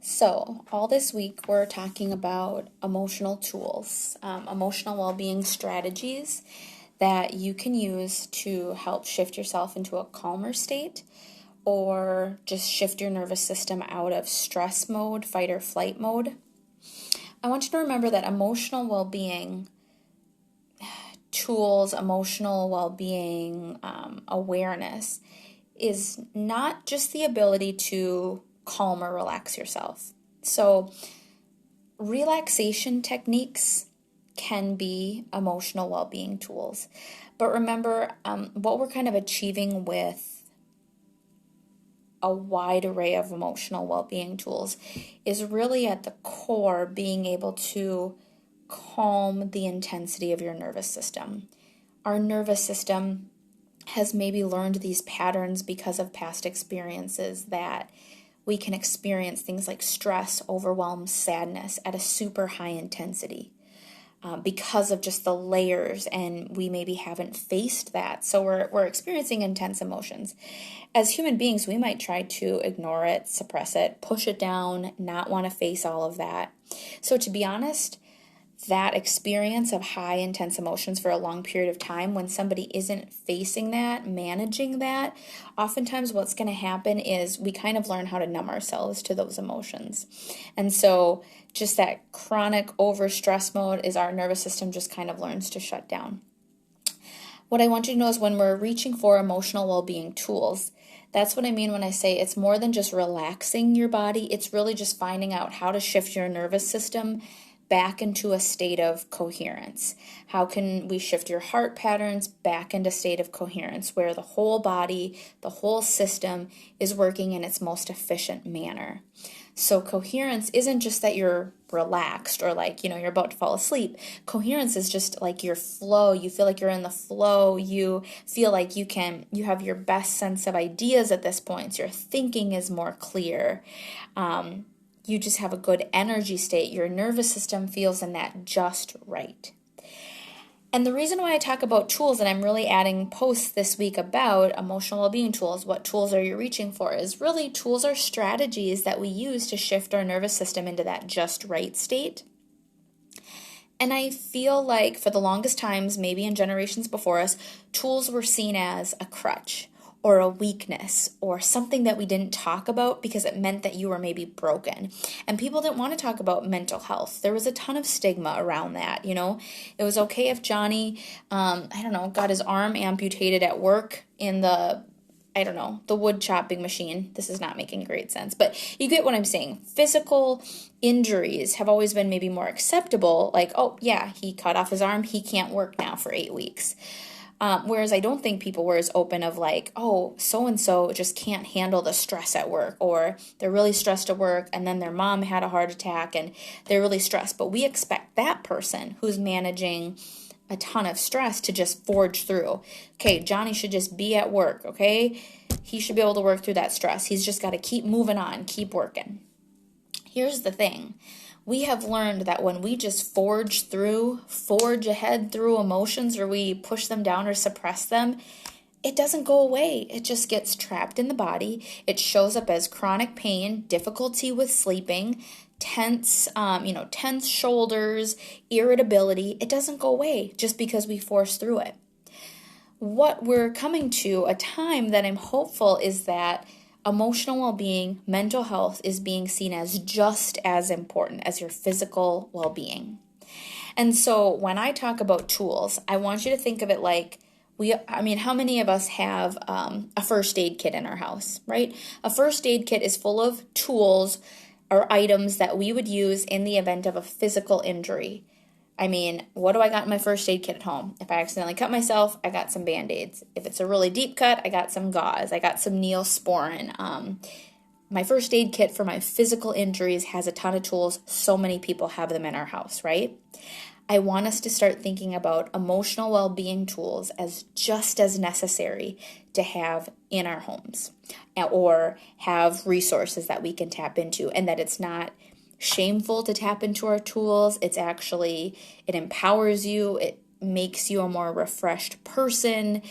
So, all this week we're talking about emotional tools, emotional well being strategies that you can use to help shift yourself into a calmer state or just shift your nervous system out of stress mode, fight or flight mode. I want you to remember that emotional well being tools, emotional well being awareness is not just the ability to calm or relax yourself. So, relaxation techniques can be emotional well being tools. But remember, what we're kind of achieving with a wide array of emotional well being tools is really at the core being able to calm the intensity of your nervous system. Our nervous system has maybe learned these patterns because of past experiences that we can experience things like stress, overwhelm, sadness at a super high intensity because of just the layers, and we maybe haven't faced that. So we're experiencing intense emotions. As human beings, we might try to ignore it, suppress it, push it down, not want to face all of that. So to be honest, that experience of high intense emotions for a long period of time, when somebody isn't facing that, managing that, oftentimes what's going to happen is we kind of learn how to numb ourselves to those emotions. And so just that chronic over stress mode is our nervous system just kind of learns to shut down. What I want you to know is when we're reaching for emotional well-being tools, that's what I mean when I say it's more than just relaxing your body. It's really just finding out how to shift your nervous system back into a state of coherence. How can we shift your heart patterns back into a state of coherence where the whole body, the whole system is working in its most efficient manner? So coherence isn't just that you're relaxed or you're about to fall asleep. Coherence is just like your flow. You feel like you're in the flow. You feel like you have your best sense of ideas at this point. So your thinking is more clear. You just have a good energy state. Your nervous system feels in that just right. And the reason why I talk about tools, and I'm really adding posts this week about emotional well-being tools, what tools are you reaching for, is really tools are strategies that we use to shift our nervous system into that just right state. And I feel like for the longest times, maybe in generations before us, tools were seen as a crutch or a weakness or something that we didn't talk about because it meant that you were maybe broken. And people didn't want to talk about mental health. There was a ton of stigma around that, It was okay if Johnny, got his arm amputated at work in the wood chopping machine. This is not making great sense, but you get what I'm saying. Physical injuries have always been maybe more acceptable. Like, oh yeah, he cut off his arm. He can't work now for 8 weeks. Whereas I don't think people were as open of like, oh, so-and-so just can't handle the stress at work, or they're really stressed at work and then their mom had a heart attack and they're really stressed. But we expect that person who's managing a ton of stress to just forge through. Okay, Johnny should just be at work, okay? He should be able to work through that stress. He's just got to keep moving on, keep working. Here's the thing. We have learned that when we just forge ahead through emotions, or we push them down or suppress them, it doesn't go away. It just gets trapped in the body. It shows up as chronic pain, difficulty with sleeping, tense shoulders, irritability. It doesn't go away just because we force through it. What we're coming to, a time that I'm hopeful, is that emotional well-being, mental health is being seen as just as important as your physical well-being. And so when I talk about tools, I want you to think of it like how many of us have a first aid kit in our house, right? A first aid kit is full of tools or items that we would use in the event of a physical injury. What do I got in my first aid kit at home? If I accidentally cut myself, I got some Band-Aids. If it's a really deep cut, I got some gauze. I got some Neosporin. My first aid kit for my physical injuries has a ton of tools. So many people have them in our house, right? I want us to start thinking about emotional well-being tools as just as necessary to have in our homes, or have resources that we can tap into, and that it's not shameful to tap into our tools. It empowers you. It makes you a more refreshed person.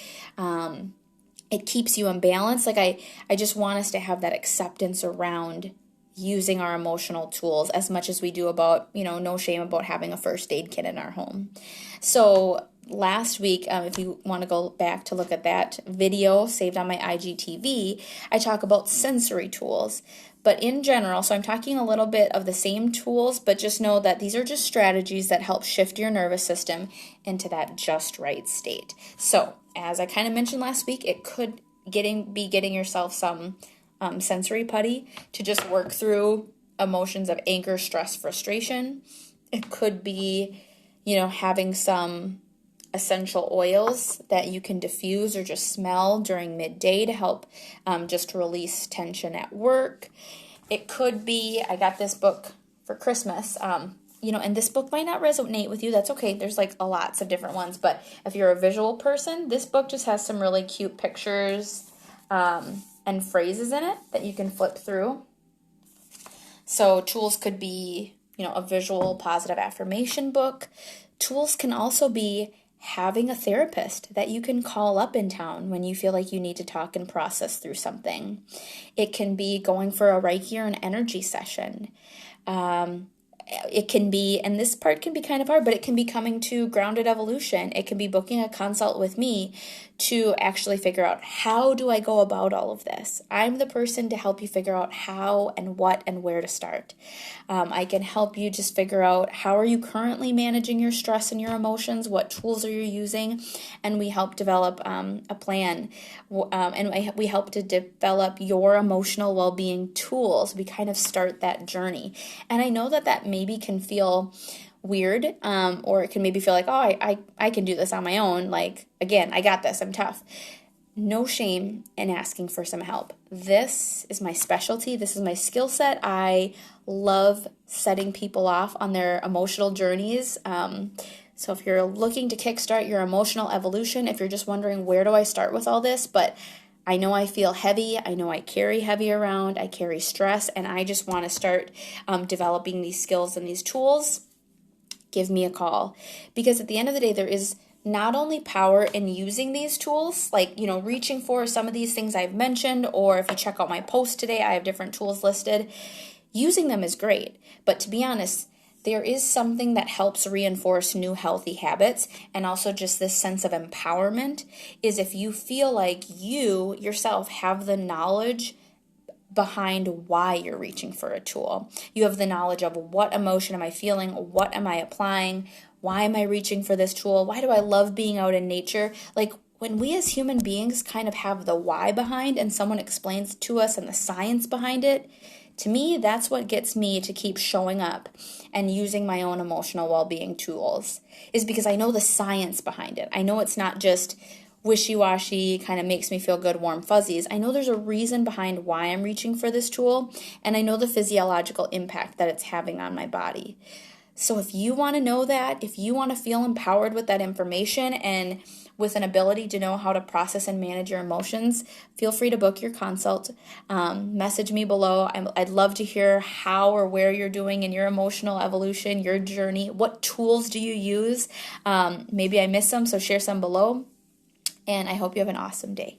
It keeps you in balance. I just want us to have that acceptance around using our emotional tools as much as we do about, no shame about having a first aid kit in our home. So last week, if you want to go back to look at that video saved on my IGTV, I talk about sensory tools. But in general, so I'm talking a little bit of the same tools, but just know that these are just strategies that help shift your nervous system into that just right state. So as I kind of mentioned last week, it could be getting yourself some sensory putty to just work through emotions of anger, stress, frustration. It could be, having some essential oils that you can diffuse or just smell during midday to help just release tension at work. It could be, I got this book for Christmas, and this book might not resonate with you. That's okay. There's like lots of different ones, but if you're a visual person, this book just has some really cute pictures and phrases in it that you can flip through. So tools could be, a visual positive affirmation book. Tools can also be having a therapist that you can call up in town when you feel like you need to talk and process through something. It can be going for a Reiki or an energy session. It can be, and this part can be kind of hard, but it can be coming to Grounded Evolution. It can be booking a consult with me to actually figure out, how do I go about all of this? I'm the person to help you figure out how and what and where to start. I can help you just figure out, how are you currently managing your stress and your emotions? What tools are you using? And we help develop a plan. And we help to develop your emotional well-being tools. We kind of start that journey. And I know that maybe can feel weird, or it can maybe feel like, oh, I can do this on my own. Like, again, I got this, I'm tough. No shame in asking for some help. This is my specialty. This is my skill set. I love setting people off on their emotional journeys. So if you're looking to kickstart your emotional evolution, if you're just wondering, where do I start with all this? But I know I feel heavy. I know I carry heavy around. I carry stress, and I just want to start developing these skills and these tools. Give me a call, because at the end of the day, there is not only power in using these tools, like, reaching for some of these things I've mentioned, or if you check out my post today, I have different tools listed. Using them is great, but to be honest, there is something that helps reinforce new healthy habits, and also just this sense of empowerment is if you feel like you yourself have the knowledge behind why you're reaching for a tool. You have the knowledge of, what emotion am I feeling? What am I applying? Why am I reaching for this tool? Why do I love being out in nature? Like, when we as human beings kind of have the why behind, and someone explains to us and the science behind it, to me, that's what gets me to keep showing up and using my own emotional well-being tools, is because I know the science behind it. I know it's not just wishy-washy, kind of makes me feel good, warm fuzzies. I know there's a reason behind why I'm reaching for this tool, and I know the physiological impact that it's having on my body. So if you want to know that, if you want to feel empowered with that information and with an ability to know how to process and manage your emotions, feel free to book your consult. Message me below. I'd love to hear how or where you're doing in your emotional evolution, your journey. What tools do you use? Maybe I missed some, so share some below. And I hope you have an awesome day.